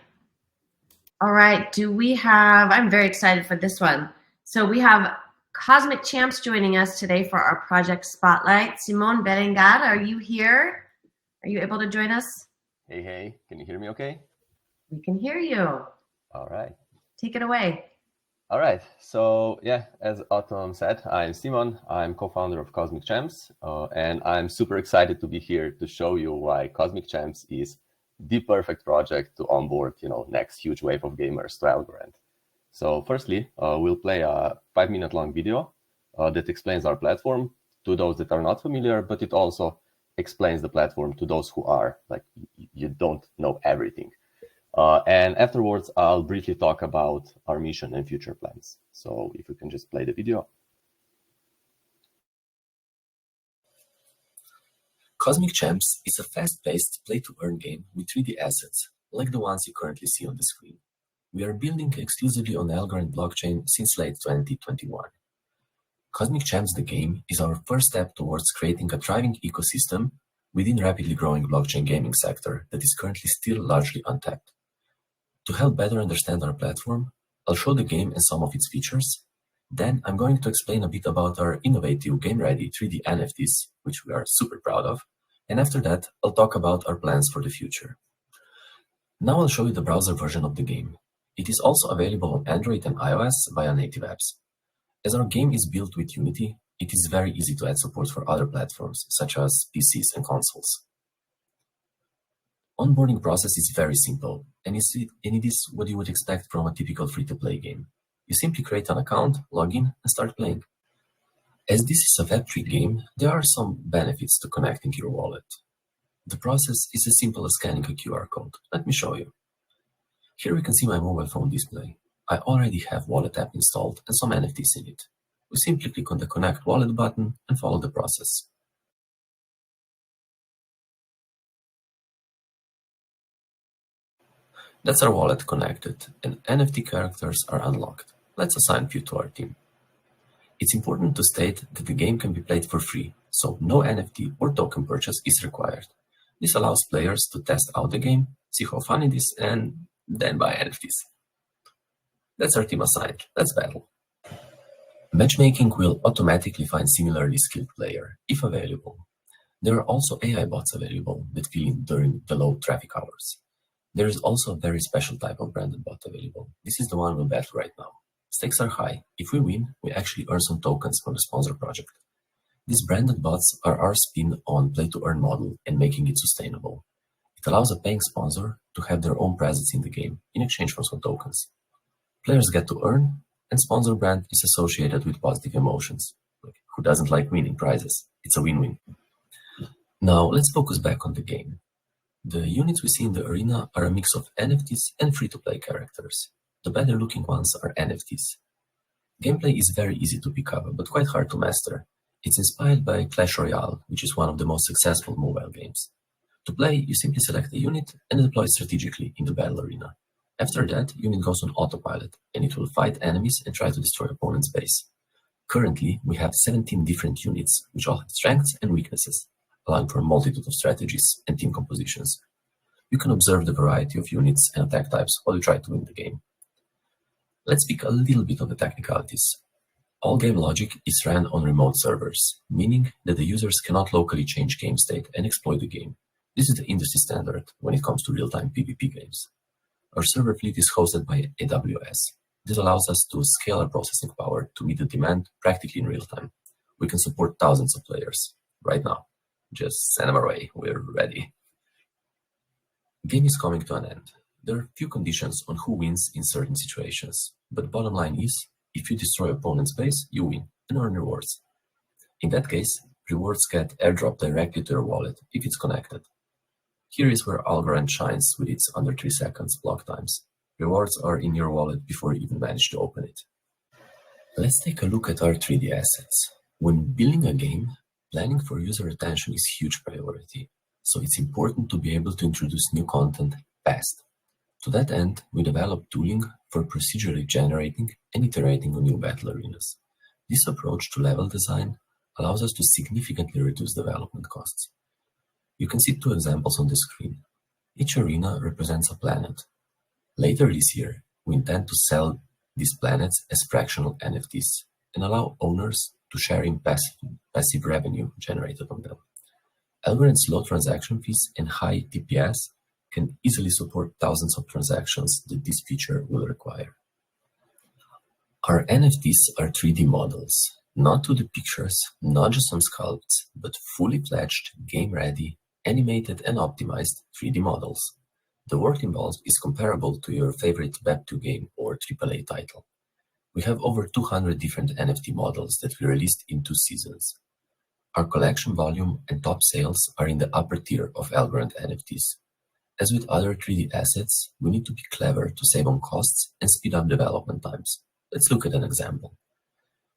All right, I'm very excited for this one. So we have Cosmic Champs joining us today for our project spotlight. Simon Berengar, are you here? Are you able to join us? Hey, can you hear me okay? We can hear you. All right. Take it away. All right. So yeah, as Autumn said, I'm Simon. I'm co-founder of Cosmic Champs, and I'm super excited to be here to show you why Cosmic Champs is the perfect project to onboard, next huge wave of gamers to Algorand. So firstly, we'll play a 5-minute long video that explains our platform to those that are not familiar, but it also explains the platform to those who are, like, you don't know everything. And afterwards, I'll briefly talk about our mission and future plans. So if we can just play the video. Cosmic Champs is a fast-paced play-to-earn game with 3D assets, like the ones you currently see on the screen. We are building exclusively on the Algorand blockchain since late 2021. Cosmic Champs the game is our first step towards creating a thriving ecosystem within rapidly growing blockchain gaming sector that is currently still largely untapped. To help better understand our platform, I'll show the game and some of its features. Then I'm going to explain a bit about our innovative game-ready 3D NFTs, which we are super proud of. And after that, I'll talk about our plans for the future. Now I'll show you the browser version of the game. It is also available on Android and iOS via native apps. As our game is built with Unity, it is very easy to add support for other platforms, such as PCs and consoles. Onboarding process is very simple, and it is what you would expect from a typical free-to-play game. You simply create an account, log in, and start playing. As this is a Web3 game, there are some benefits to connecting your wallet. The process is as simple as scanning a QR code. Let me show you. Here we can see my mobile phone display. I already have Wallet app installed and some NFTs in it. We simply click on the Connect Wallet button and follow the process. That's our wallet connected, and NFT characters are unlocked. Let's assign a few to our team. It's important to state that the game can be played for free, so no NFT or token purchase is required. This allows players to test out the game, see how fun it is, and then buy NFTs. That's our team assigned. Let's battle. Matchmaking will automatically find similarly skilled player, if available. There are also AI bots available that fill in during the low traffic hours. There is also a very special type of branded bot available. This is the one we'll battle right now. Stakes are high. If we win, we actually earn some tokens from the sponsor project. These branded bots are our spin on play-to-earn model and making it sustainable. It allows a paying sponsor to have their own presence in the game in exchange for some tokens. Players get to earn, and sponsor brand is associated with positive emotions. Like, who doesn't like winning prizes? It's a win-win. Now, let's focus back on the game. The units we see in the arena are a mix of NFTs and free-to-play characters. The better-looking ones are NFTs. Gameplay is very easy to pick up, but quite hard to master. It's inspired by Clash Royale, which is one of the most successful mobile games. To play, you simply select a unit and deploy strategically in the battle arena. After that, unit goes on autopilot, and it will fight enemies and try to destroy opponent's base. Currently, we have 17 different units, which all have strengths and weaknesses, allowing for a multitude of strategies and team compositions. You can observe the variety of units and attack types while you try to win the game. Let's speak a little bit on the technicalities. All game logic is ran on remote servers, meaning that the users cannot locally change game state and exploit the game. This is the industry standard when it comes to real-time PvP games. Our server fleet is hosted by AWS. This allows us to scale our processing power to meet the demand practically in real time. We can support thousands of players right now. Just send them our way, we're ready. Game is coming to an end. There are few conditions on who wins in certain situations, but bottom line is, if you destroy opponent's base, you win and earn rewards. In that case, rewards get airdropped directly to your wallet if it's connected. Here is where Algorand shines with its under 3 seconds block times. Rewards are in your wallet before you even manage to open it. Let's take a look at our 3D assets. When building a game, planning for user attention is a huge priority, so it's important to be able to introduce new content fast. To that end, we developed tooling for procedurally generating and iterating on new battle arenas. This approach to level design allows us to significantly reduce development costs. You can see 2 examples on the screen. Each arena represents a planet. Later this year, we intend to sell these planets as fractional NFTs and allow owners to share in passive revenue generated on them. Algorand's low transaction fees and high TPS can easily support thousands of transactions that this feature will require. Our NFTs are 3D models, not 2D pictures, not just some sculpts, but fully fledged, game-ready, animated and optimized 3D models. The work involved is comparable to your favorite Web2 game or AAA title. We have over 200 different NFT models that we released in 2 seasons. Our collection volume and top sales are in the upper tier of Algorand NFTs. As with other 3D assets, we need to be clever to save on costs and speed up development times. Let's look at an example.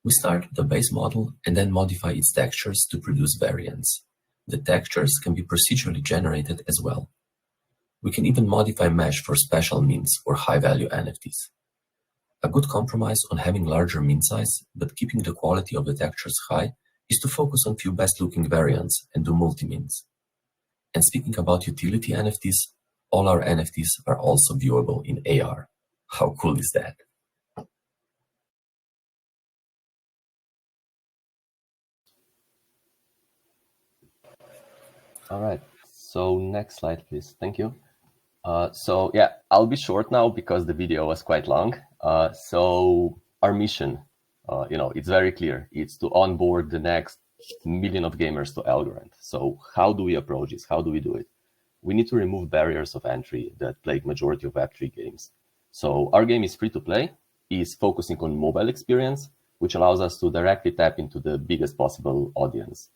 We start with the base model and then modify its textures to produce variants. The textures can be procedurally generated as well. We can even modify mesh for special mints or high-value NFTs. A good compromise on having larger mint size, but keeping the quality of the textures high, is to focus on few best-looking variants and do multi-mints. And speaking about utility NFTs, all our NFTs are also viewable in AR. How cool is that? All right. So next slide, please. Thank you. So yeah, I'll be short now because the video was quite long. So our mission, it's very clear. It's to onboard the next million of gamers to Algorand. So how do we approach this? How do we do it? We need to remove barriers of entry that plague majority of Web3 games. So our game is free to play, is focusing on mobile experience, which allows us to directly tap into the biggest possible audience.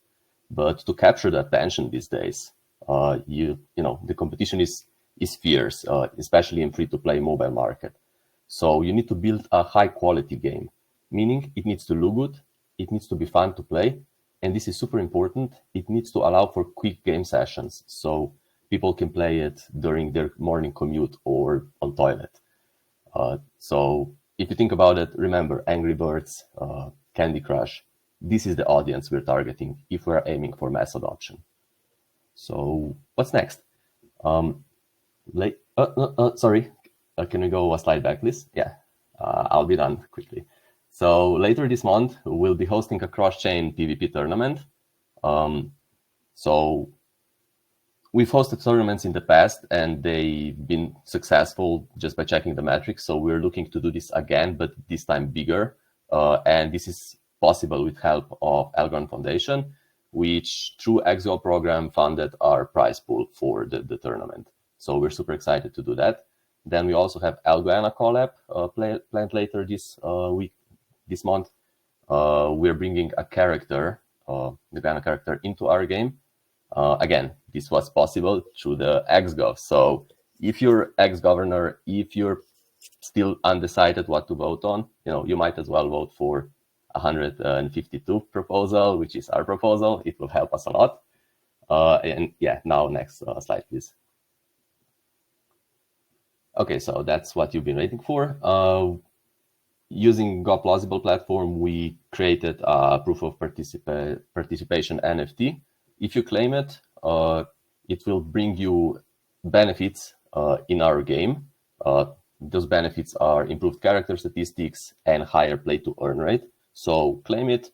But to capture the attention these days, the competition is fierce, especially in free-to-play mobile market. So you need to build a high-quality game, meaning it needs to look good, it needs to be fun to play, and this is super important. It needs to allow for quick game sessions, so people can play it during their morning commute or on toilet. So if you think about it, remember Angry Birds, Candy Crush. This is the audience we're targeting if we're aiming for mass adoption. So what's next? Sorry, can we go a slide back, please? Yeah, I'll be done quickly. So later this month, we'll be hosting a cross-chain PvP tournament. So we've hosted tournaments in the past and they've been successful just by checking the metrics. So we're looking to do this again, but this time bigger. And this is possible with help of Algorand Foundation, which through Exo program funded our prize pool for the tournament. So we're super excited to do that. Then we also have Algorand collab planned later this month. We're bringing a character, the Algorand character, into our game. Again, this was possible through the XGov. So if you're ex-governor, if you're still undecided what to vote on, you might as well vote for 152 proposal, which is our proposal. It will help us a lot. And yeah, now next slide, please. Okay, so that's what you've been waiting for. Using GoPlausible platform, we created a proof of participation NFT. If you claim it, it will bring you benefits in our game. Those benefits are improved character statistics and higher play to earn rate. So claim it,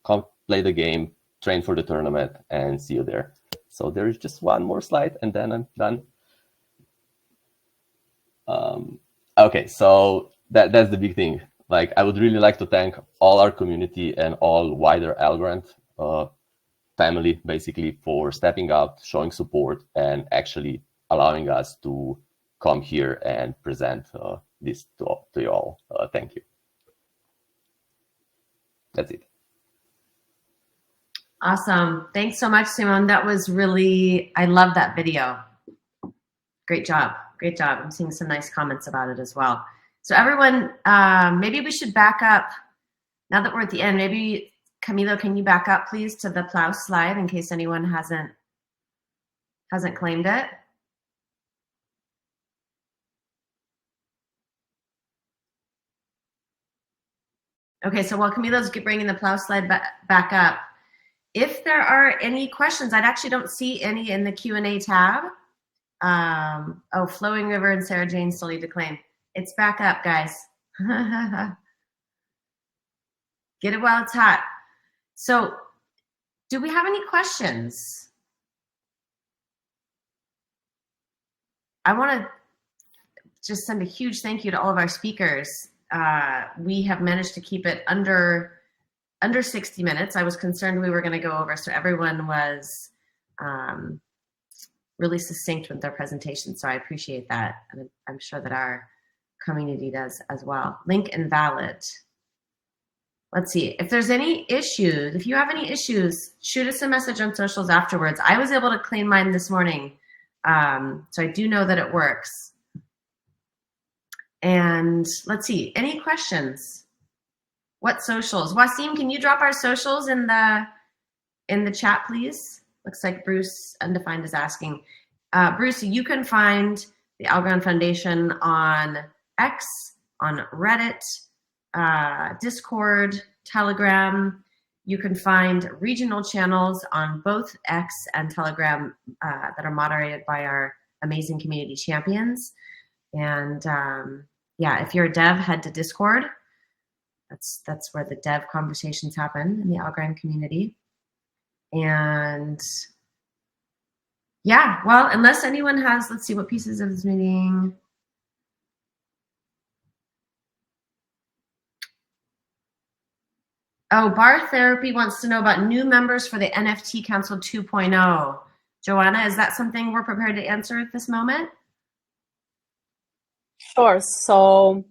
come play the game, train for the tournament, and see you there. So there is just one more slide and then I'm done. Okay, so that's the big thing. Like, I would really like to thank all our community and all wider Algorand family, basically, for stepping up, showing support, and actually allowing us to come here and present this to you all. Thank you. That's it. Awesome. Thanks so much, Simon. That was really, I love that video. Great job. Great job. I'm seeing some nice comments about it as well. So everyone, maybe we should back up. Now that we're at the end, maybe, Camilo, can you back up, please, to the plow slide in case anyone hasn't claimed it? Okay, so while Camilo's bringing the plow slide back up, if there are any questions, I actually don't see any in the Q&A tab. Oh, Flowing River and Sarah Jane still need to claim. It's back up, guys. Get it while it's hot. So, do we have any questions? I want to just send a huge thank you to all of our speakers. We have managed to keep it under 60 minutes. I was concerned we were going to go over, so everyone was really succinct with their presentation, so I appreciate that. And I'm sure that our community does as well. Link invalid. Let's see, if there's any issues, if you have any issues, shoot us a message on socials afterwards. I was able to claim mine this morning, so I do know that it works. And let's see, any questions? What socials? Wasim, can you drop our socials in the chat, please? Looks like Bruce Undefined is asking. Bruce, you can find the Algorand Foundation on X, on Reddit, Discord, Telegram. You can find regional channels on both X and Telegram that are moderated by our amazing community champions. And yeah, if you're a dev, head to Discord. That's where the dev conversations happen in the Algorand community. And yeah, well, unless anyone has, let's see what pieces of this meeting. Oh, Bar Therapy wants to know about new members for the NFT Council 2.0. Joanna, is that something we're prepared to answer at this moment? Sure. So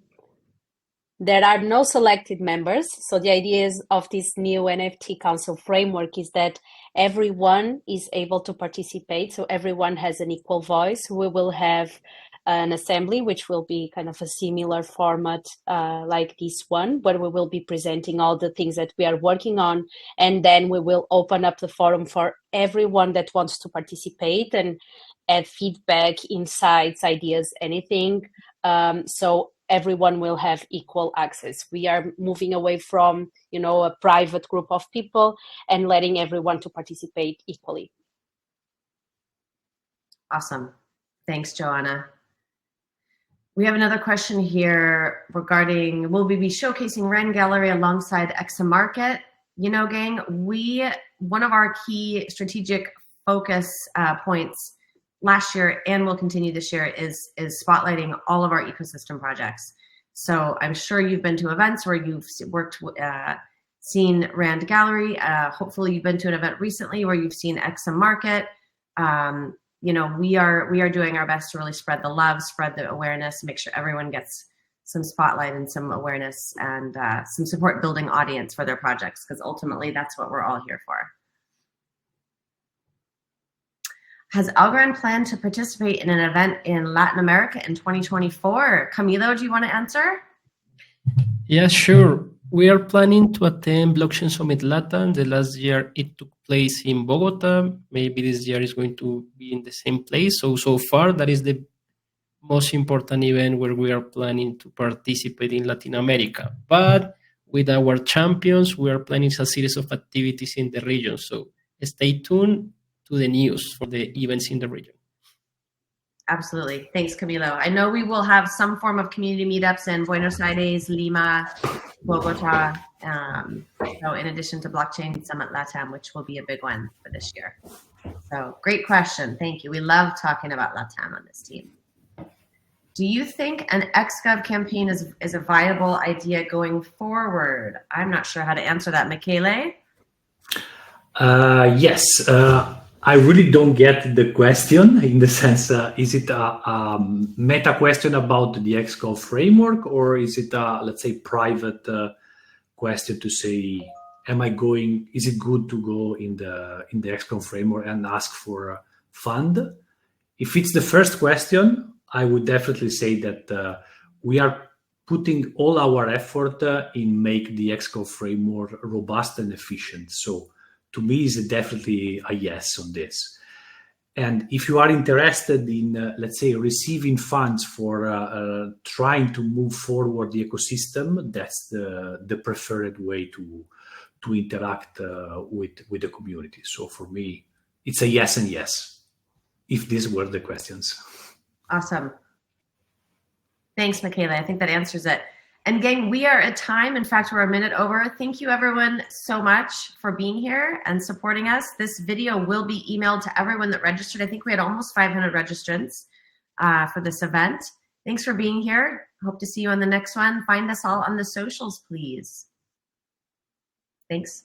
there are no selected members. So the idea of this new NFT Council framework is that everyone is able to participate. So everyone has an equal voice. We will have an assembly, which will be kind of a similar format like this one, where we will be presenting all the things that we are working on. And then we will open up the forum for everyone that wants to participate and add feedback, insights, ideas, anything. So everyone will have equal access. We are moving away from, a private group of people and letting everyone to participate equally. Awesome. Thanks, Joanna. We have another question here regarding, will we be showcasing Rand Gallery alongside Exa Market? Gang, one of our key strategic focus points last year and will continue this year is spotlighting all of our ecosystem projects. So I'm sure you've been to events where you've seen Rand Gallery. Hopefully you've been to an event recently where you've seen Exa Market. We are doing our best to really spread the love, spread the awareness, make sure everyone gets some spotlight and some awareness and some support building audience for their projects, because ultimately that's what we're all here for. Has Algorand planned to participate in an event in Latin America in 2024? Camilo, do you want to answer? Yeah, sure. We are planning to attend Blockchain Summit Latin. The last year it took place in Bogota. Maybe this year is going to be in the same place. So far, that is the most important event where we are planning to participate in Latin America. But with our champions, we are planning a series of activities in the region. So stay tuned to the news for the events in the region. Absolutely. Thanks, Camilo. I know we will have some form of community meetups in Buenos Aires, Lima, Bogota. So in addition to Blockchain Summit LATAM, which will be a big one for this year. So great question. Thank you. We love talking about LATAM on this team. Do you think an XGov campaign is a viable idea going forward? I'm not sure how to answer that. Michele? Yes. I really don't get the question in the sense, is it a meta question about the XGov framework, or is it a, let's say, private question to say, is it good to go in the XGov framework and ask for a fund? If it's the first question, I would definitely say that we are putting all our effort in make the XGov framework robust and efficient. So to me, is definitely a yes on this. And if you are interested in, let's say, receiving funds for trying to move forward the ecosystem, that's the preferred way to interact with the community. So for me, it's a yes and yes, if these were the questions. Awesome. Thanks, Michele. I think that answers it. And gang, we are at time. In fact, we're a minute over. Thank you everyone so much for being here and supporting us. This video will be emailed to everyone that registered. I think we had almost 500 registrants for this event. Thanks for being here. Hope to see you on the next one. Find us all on the socials, please. Thanks.